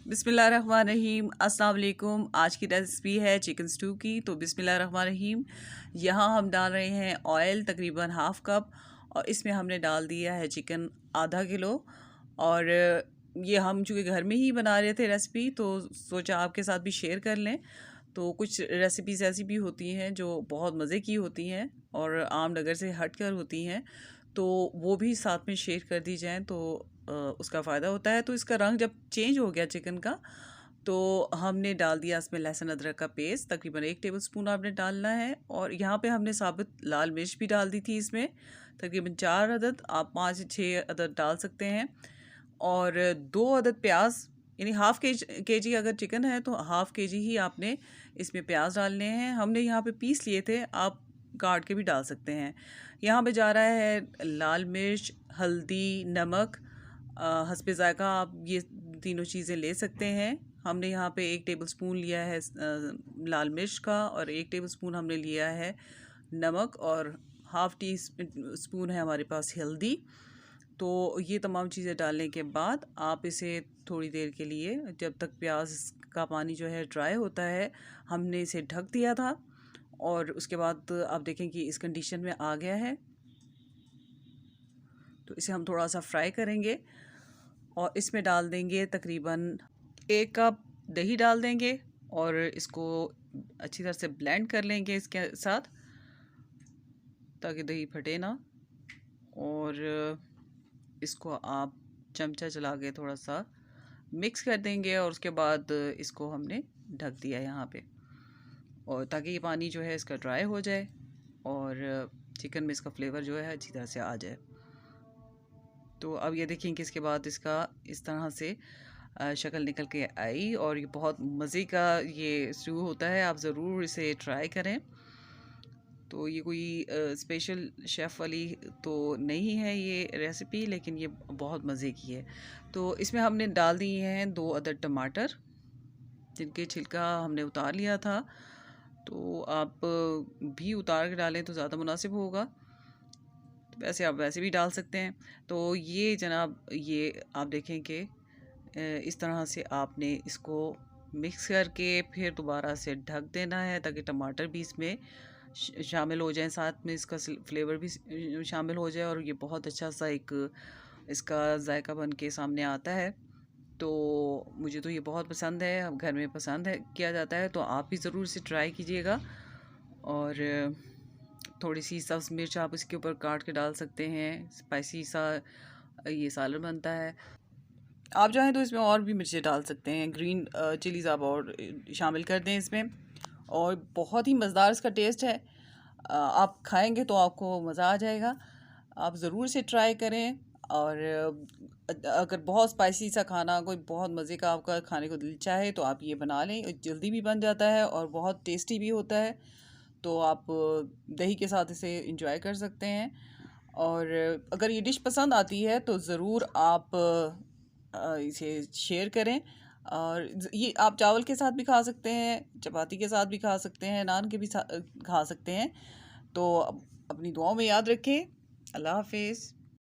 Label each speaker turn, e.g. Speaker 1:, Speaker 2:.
Speaker 1: बिस्मिल्लाहिर्रहमानिर्रहीम। अस्सलाम वालेकुम। आज की रेसिपी है चिकन स्टू की। तो बिस्मिल्लाहिर्रहमानिर्रहीम। यहाँ हम डाल रहे हैं ऑयल तकरीबन हाफ़ कप, और इसमें हमने डाल दिया है चिकन आधा किलो। और ये हम चूँकि घर में ही बना रहे थे रेसिपी, तो सोचा आपके साथ भी शेयर कर लें। तो कुछ रेसिपीज़ ऐसी भी होती हैं जो बहुत मज़े की होती हैं और आम डगर से हट कर होती हैं, तो वो भी साथ में शेयर कर दी जाएँ तो उसका फ़ायदा होता है। तो इसका रंग जब चेंज हो गया चिकन का, तो हमने डाल दिया इसमें लहसुन अदरक का पेस्ट, तकरीबन 1 टेबलस्पून आपने डालना है। और यहाँ पे हमने साबुत लाल मिर्च भी डाल दी थी इसमें, तकरीबन 4 अदद, आप 5 से 6 अदद डाल सकते हैं। और 2 अदद प्याज, यानी हाफ़ केजी अगर चिकन है तो हाफ़ केजी ही आपने इसमें प्याज डालने हैं। हमने यहाँ पे पीस लिए थे, आप काट के भी डाल सकते हैं। यहाँ पे जा रहा है लाल मिर्च, हल्दी, नमक, हस्बे ज़ायक़ा आप ये तीनों चीज़ें ले सकते हैं। हमने यहाँ पे 1 टेबलस्पून लिया है लाल मिर्च का, और 1 टेबलस्पून हमने लिया है नमक, और हाफ़ टी स्पून है हमारे पास हल्दी। तो ये तमाम चीज़ें डालने के बाद आप इसे थोड़ी देर के लिए, जब तक प्याज का पानी जो है ड्राई होता है, हमने इसे ढक दिया था। और उसके बाद आप देखें कि इस कंडीशन में आ गया है। तो इसे हम थोड़ा सा फ्राई करेंगे और इसमें डाल देंगे तकरीबन 1 कप दही डाल देंगे, और इसको अच्छी तरह से ब्लेंड कर लेंगे इसके साथ, ताकि दही फटे ना। और इसको आप चमचा चला के थोड़ा सा मिक्स कर देंगे, और उसके बाद इसको हमने ढक दिया यहाँ पे, और ताकि ये पानी जो है इसका ड्राई हो जाए और चिकन में इसका फ्लेवर जो है अच्छी तरह से आ जाए। तो अब ये देखें कि इसके बाद इसका इस तरह से शक्ल निकल के आई, और ये बहुत मज़े का ये स्टू होता है। आप ज़रूर इसे ट्राई करें। तो ये कोई स्पेशल शेफ़ वाली तो नहीं है ये रेसिपी, लेकिन ये बहुत मज़े की है। तो इसमें हमने डाल दिए हैं 2 अदद टमाटर, जिनके छिलका हमने उतार लिया था। तो आप भी उतार के डालें तो ज़्यादा मुनासिब होगा, तो वैसे आप वैसे भी डाल सकते हैं। तो ये जनाब, ये आप देखें कि इस तरह से आपने इसको मिक्स करके फिर दोबारा से ढक देना है, ताकि टमाटर भी इसमें शामिल हो जाएं, साथ में इसका फ्लेवर भी शामिल हो जाए, और ये बहुत अच्छा सा एक इसका जायका बन के सामने आता है। तो मुझे तो ये बहुत पसंद है, अब घर में पसंद है किया जाता है, तो आप भी ज़रूर इसे ट्राई कीजिएगा। और थोड़ी सी सब्ज़ मिर्च आप इसके ऊपर काट के डाल सकते हैं, स्पाइसी सा ये सालन बनता है। आप चाहें तो इसमें और भी मिर्चें डाल सकते हैं, ग्रीन चिलीज़ आप और शामिल कर दें इसमें, और बहुत ही मज़ेदार इसका टेस्ट है। आप खाएंगे तो आपको मज़ा आ जाएगा। आप ज़रूर इसे ट्राई करें। और अगर बहुत स्पाइसी सा खाना, कोई बहुत मज़े का आपका खाने को दिल चाहे, तो आप ये बना लें, जल्दी भी बन जाता है और बहुत टेस्टी भी होता है। तो आप दही के साथ इसे इंजॉय कर सकते हैं। और अगर ये डिश पसंद आती है तो ज़रूर आप इसे शेयर करें। और ये आप चावल के साथ भी खा सकते हैं, चपाती के साथ भी खा सकते हैं, नान के भी खा सकते हैं। तो अपनी दुआओं में याद रखें। अल्लाह हाफ़िज़।